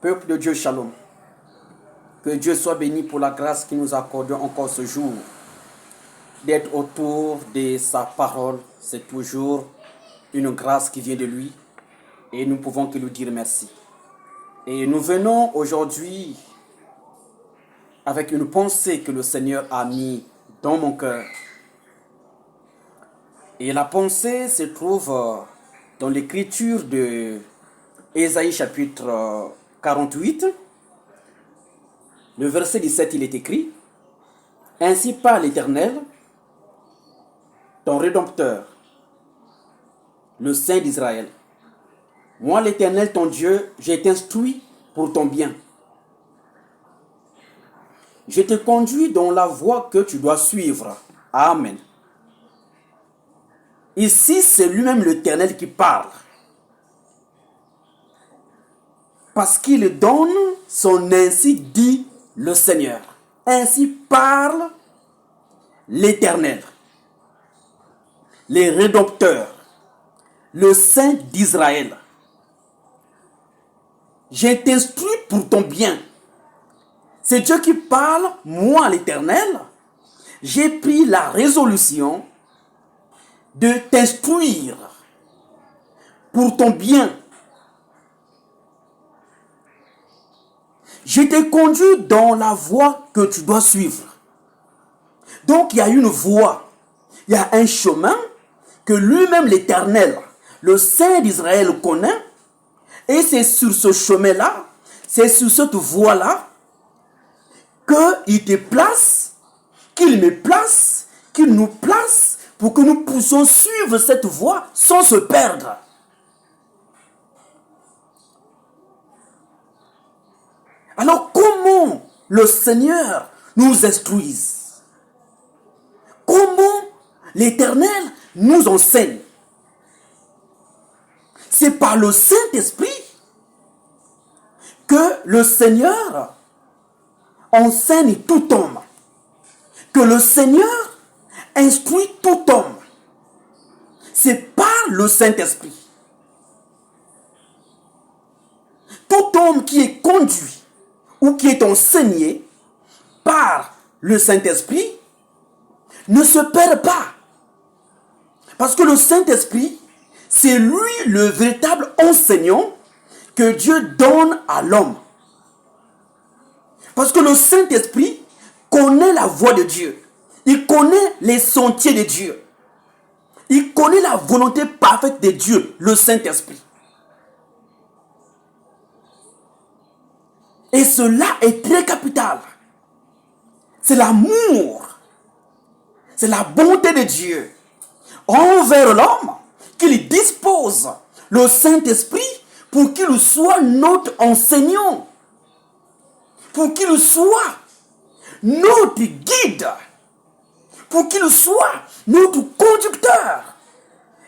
Peuple de Dieu, shalom. Que Dieu soit béni pour la grâce qu'il nous accorde encore ce jour. D'être autour de sa parole, c'est toujours une grâce qui vient de lui. Et nous pouvons que lui dire merci. Et nous venons aujourd'hui avec une pensée que le Seigneur a mis dans mon cœur. Et la pensée se trouve dans l'écriture de Ésaïe chapitre 48. Le verset 17, il est écrit: « Ainsi parle l'Éternel, ton Rédempteur, le Saint d'Israël. Moi, l'Éternel, ton Dieu, j'ai t'instruit pour ton bien. Je te conduis dans la voie que tu dois suivre. » Amen. Ici, c'est lui-même l'Éternel qui parle. Parce qu'il donne son ainsi dit le Seigneur. Ainsi parle l'Éternel, le Rédempteur, le Saint d'Israël. Je t'instruis pour ton bien. C'est Dieu qui parle, moi l'Éternel. J'ai pris la résolution de t'instruire pour ton bien. Je te conduis dans la voie que tu dois suivre. Donc il y a une voie, il y a un chemin que lui-même l'Éternel, le Saint d'Israël connaît. Et c'est sur ce chemin-là, c'est sur cette voie-là qu'il te place, qu'il me place, qu'il nous place pour que nous puissions suivre cette voie sans se perdre. Alors comment le Seigneur nous instruise? Comment l'Éternel nous enseigne? C'est par le Saint-Esprit que le Seigneur enseigne tout homme. Que le Seigneur instruit tout homme. C'est par le Saint-Esprit. Tout homme qui est conduit ou qui est enseigné par le Saint-Esprit ne se perd pas. Parce que le Saint-Esprit, c'est lui le véritable enseignant que Dieu donne à l'homme. Parce que le Saint-Esprit connaît la voie de Dieu. Il connaît les sentiers de Dieu. Il connaît la volonté parfaite de Dieu, le Saint-Esprit. Et cela est très capital. C'est l'amour. C'est la bonté de Dieu envers l'homme qu'il dispose le Saint-Esprit pour qu'il soit notre enseignant, pour qu'il soit notre guide, pour qu'il soit notre conducteur.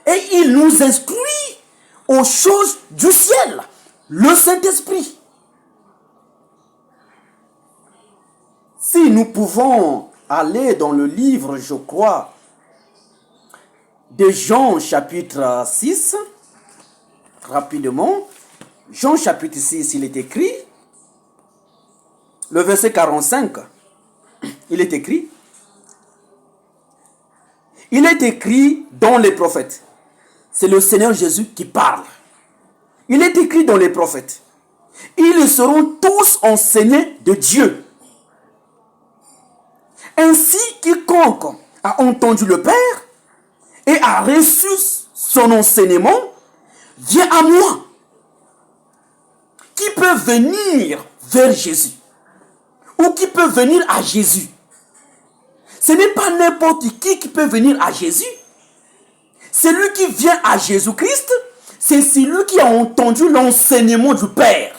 Et il nous instruit aux choses du ciel, le Saint-Esprit. Si nous pouvons aller dans le livre, je crois, de Jean chapitre 6, rapidement. Jean chapitre 6, il est écrit, le verset 45, il est écrit dans les prophètes. C'est le Seigneur Jésus qui parle. Il est écrit dans les prophètes. Ils seront tous enseignés de Dieu. Ainsi, quiconque a entendu le Père et a reçu son enseignement, vient à moi. Qui peut venir vers Jésus? Ou qui peut venir à Jésus? Ce n'est pas n'importe qui peut venir à Jésus. Celui qui vient à Jésus-Christ, c'est celui qui a entendu l'enseignement du Père,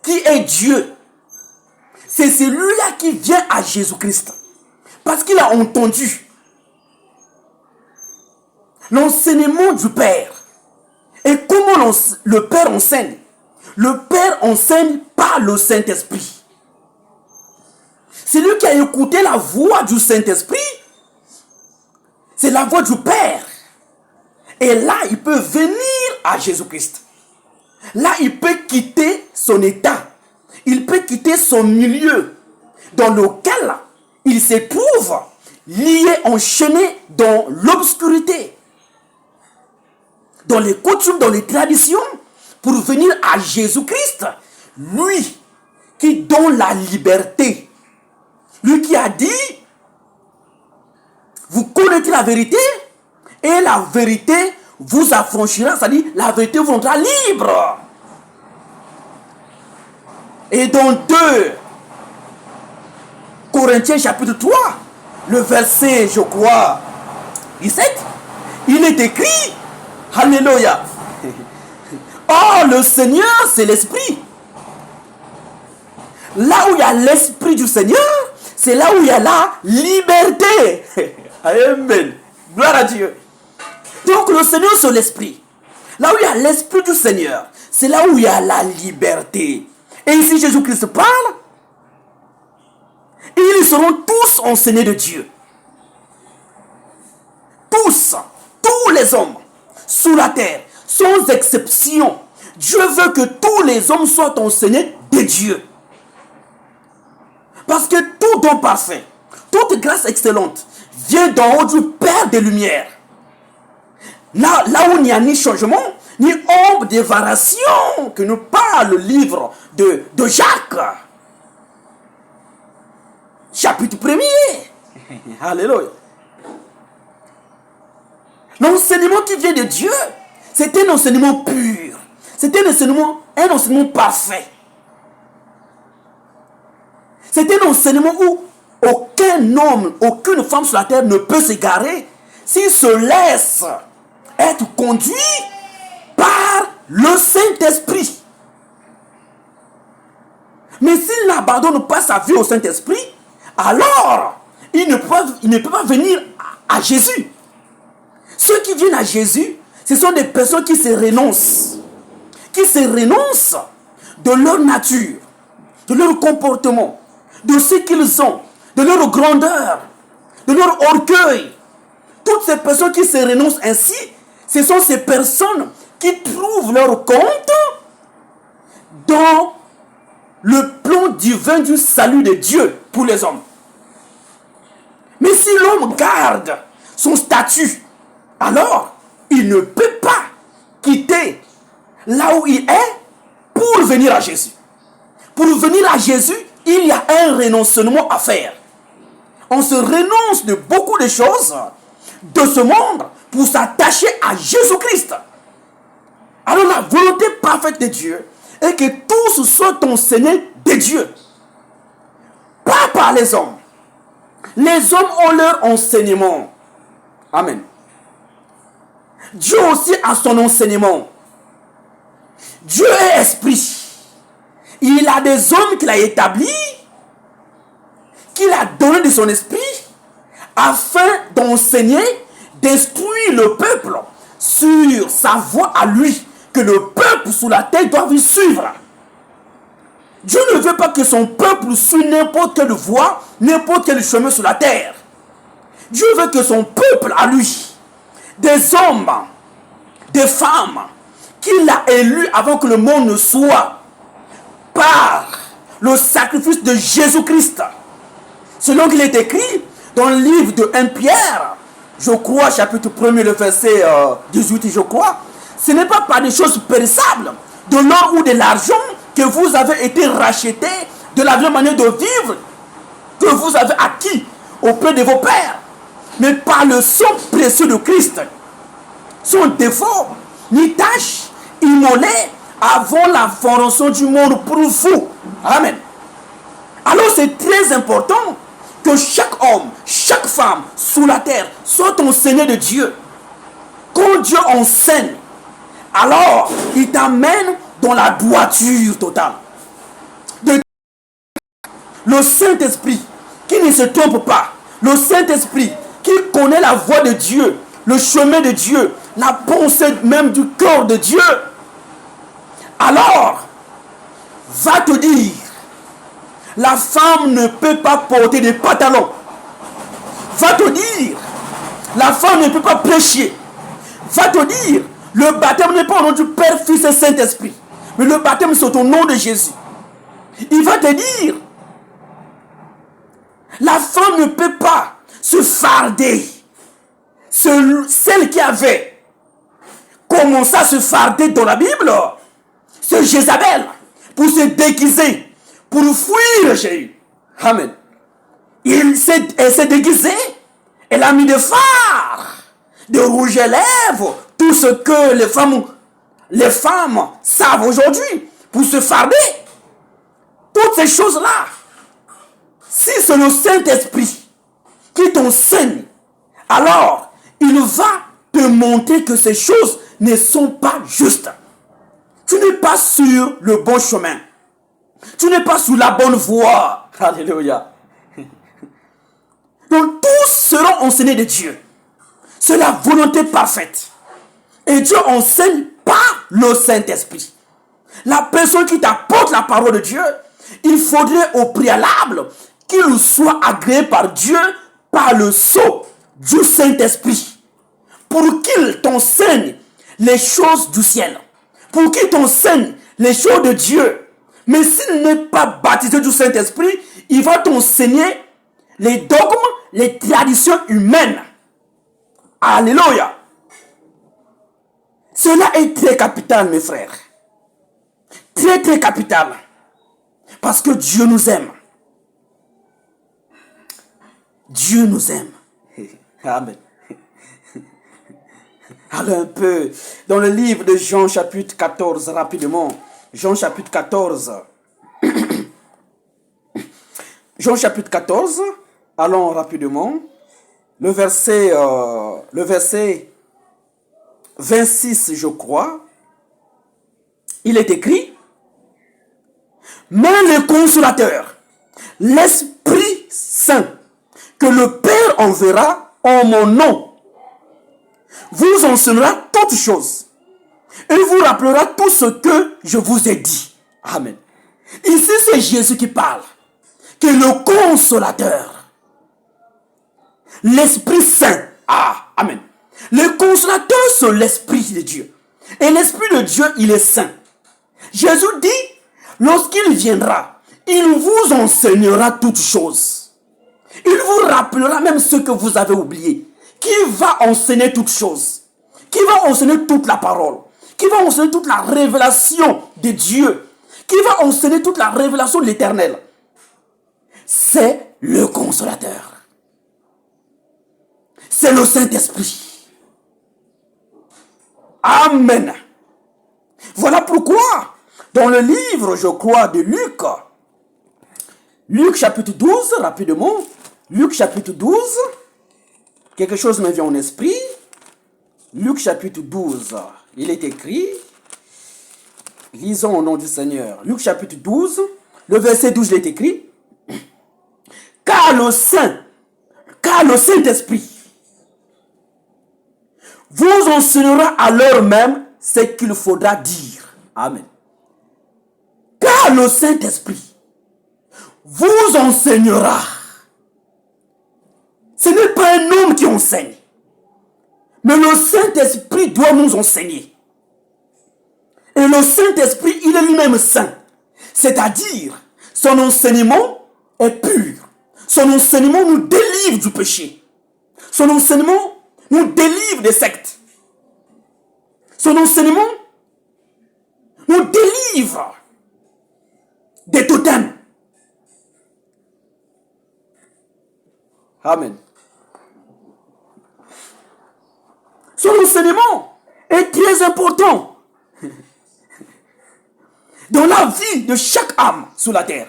qui est Dieu. C'est celui-là qui vient à Jésus-Christ, parce qu'il a entendu l'enseignement du Père. Et comment le Père enseigne? Le Père enseigne par le Saint-Esprit. Celui qui a écouté la voix du Saint-Esprit, c'est la voix du Père. Et là, il peut venir à Jésus-Christ. Là, il peut quitter son état. Il peut quitter son milieu dans lequel il se trouve lié, enchaîné dans l'obscurité, dans les coutumes, dans les traditions, pour venir à Jésus-Christ, lui qui donne la liberté, lui qui a dit, vous connaîtrez la vérité et la vérité vous affranchira, c'est-à-dire la vérité vous rendra libre. Et dans 2 Corinthiens chapitre 3, le verset, je crois, 17, il est écrit, Alléluia. Oh, le Seigneur, c'est l'Esprit. Là où il y a l'Esprit du Seigneur, c'est là où il y a la liberté. Amen. Gloire à Dieu. Donc le Seigneur, c'est l'Esprit. Là où il y a l'Esprit du Seigneur, c'est là où il y a la liberté. Et ici, Jésus-Christ parle. Ils seront tous enseignés de Dieu. Tous les hommes sous la terre, sans exception. Dieu veut que tous les hommes soient enseignés de Dieu. Parce que tout don parfait, toute grâce excellente vient d'en haut du Père des Lumières. Là où il n'y a ni changement, ni ombre de variation, que nous parle le livre de Jacques. Chapitre 1er. Alléluia. L'enseignement qui vient de Dieu, c'est un enseignement pur. C'est un enseignement parfait. C'est un enseignement où aucun homme, aucune femme sur la terre ne peut s'égarer s'il se laisse être conduit par le Saint-Esprit. Mais s'il n'abandonne pas sa vie au Saint-Esprit, alors il ne peut pas venir à Jésus. Ceux qui viennent à Jésus, ce sont des personnes qui se renoncent. Qui se renoncent de leur nature, de leur comportement, de ce qu'ils ont, de leur grandeur, de leur orgueil. Toutes ces personnes qui se renoncent ainsi, ce sont ces personnes qui trouvent leur compte dans le plan divin du salut de Dieu pour les hommes. Mais si l'homme garde son statut, alors il ne peut pas quitter là où il est pour venir à Jésus. Pour venir à Jésus, il y a un renoncement à faire. On se renonce de beaucoup de choses de ce monde pour s'attacher à Jésus-Christ. Alors la volonté parfaite de Dieu est que tous soient enseignés de Dieu. Pas par les hommes. Les hommes ont leur enseignement. Amen. Dieu aussi a son enseignement. Dieu est esprit. Il a des hommes qu'il a établis, qu'il a donné de son esprit, afin d'enseigner, d'instruire le peuple sur sa voie à lui, que le peuple sous la terre doit lui suivre. Dieu ne veut pas que son peuple suive n'importe quelle voie, n'importe quel chemin sur la terre. Dieu veut que son peuple à lui, des hommes, des femmes, qu'il a élus avant que le monde ne soit, par le sacrifice de Jésus-Christ. Selon qu'il est écrit dans le livre de 1 Pierre, je crois, chapitre 1er, le verset 18, je crois, ce n'est pas par des choses périssables, de l'or ou de l'argent, que vous avez été rachetés de la vraie manière de vivre que vous avez acquis auprès de vos pères, mais par le sang précieux de Christ, sans défaut, ni tache, immolé avant la fondation du monde pour vous. Amen. Alors c'est très important que chaque homme, chaque femme sous la terre soit enseigné de Dieu. Quand Dieu enseigne, alors il t'amène dans la droiture totale. Le Saint-Esprit qui ne se trompe pas, le Saint-Esprit qui connaît la voie de Dieu, le chemin de Dieu, la pensée même du corps de Dieu, alors va te dire, la femme ne peut pas porter des pantalons. Va te dire, la femme ne peut pas prêcher. Va te dire, le baptême n'est pas au nom du Père, Fils et Saint-Esprit. mais le baptême c'est au nom de Jésus. Il va te dire, la femme ne peut pas se farder. Celle qui avait commencé à se farder dans la Bible, c'est Jézabel, pour se déguiser, pour fuir Jésus. Amen. Elle s'est déguisée, elle a mis des fards, de rouge à lèvres, tout ce que les femmes savent aujourd'hui pour se farder. Toutes ces choses-là, si c'est le Saint-Esprit qui t'enseigne, alors il va te montrer que ces choses ne sont pas justes. Tu n'es pas sur le bon chemin. Tu n'es pas sur la bonne voie. Alléluia. Donc tous seront enseignés de Dieu. C'est la volonté parfaite. Et Dieu enseigne par le Saint-Esprit. La personne qui t'apporte la parole de Dieu, il faudrait au préalable qu'il soit agréé par Dieu par le sceau du Saint-Esprit. Pour qu'il t'enseigne les choses du ciel. Pour qu'il t'enseigne les choses de Dieu. Mais s'il n'est pas baptisé du Saint-Esprit, il va t'enseigner les dogmes, les traditions humaines. Alléluia. Cela est très capital, mes frères. Très, très capital. Parce que Dieu nous aime. Dieu nous aime. Amen. Allons un peu dans le livre de Jean chapitre 14, rapidement. Jean chapitre 14. Jean chapitre 14. Allons rapidement. Le verset 26, je crois. Il est écrit, mais le consolateur, l'Esprit Saint, que le Père enverra en mon nom, vous enseignera toutes choses et vous rappellera tout ce que je vous ai dit. Amen. Ici, c'est Jésus qui parle, que le consolateur, l'Esprit Saint. Ah, amen. Le consolateur, c'est l'Esprit de Dieu. Et l'Esprit de Dieu, il est saint. Jésus dit, lorsqu'il viendra, il vous enseignera toutes choses. Il vous rappellera même ce que vous avez oublié. Qui va enseigner toutes choses. Qui va enseigner toute la parole. Qui va enseigner toute la révélation de Dieu. Qui va enseigner toute la révélation de l'Éternel. C'est le consolateur. C'est le Saint-Esprit. Amen. Voilà pourquoi, dans le livre, je crois, de Luc, Luc chapitre 12, rapidement, Luc chapitre 12, quelque chose me vient en esprit. Luc chapitre 12, il est écrit, lisons au nom du Seigneur. Luc chapitre 12, le verset 12, il est écrit, car le Saint-Esprit vous enseignera à l'heure même ce qu'il faudra dire. Amen. Car le Saint-Esprit vous enseignera. Ce n'est pas un homme qui enseigne. Mais le Saint-Esprit doit nous enseigner. Et le Saint-Esprit, il est lui-même saint. C'est-à-dire, son enseignement est pur. Son enseignement nous délivre du péché. Son enseignement nous délivre des sectes. Son enseignement nous délivre des totems. Amen. Son enseignement est très important dans la vie de chaque âme sur la terre.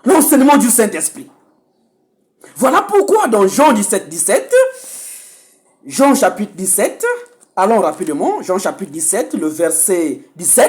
L'enseignement du Saint-Esprit. Voilà pourquoi dans Jean 17, Jean chapitre 17, allons rapidement, Jean chapitre 17, le verset 17,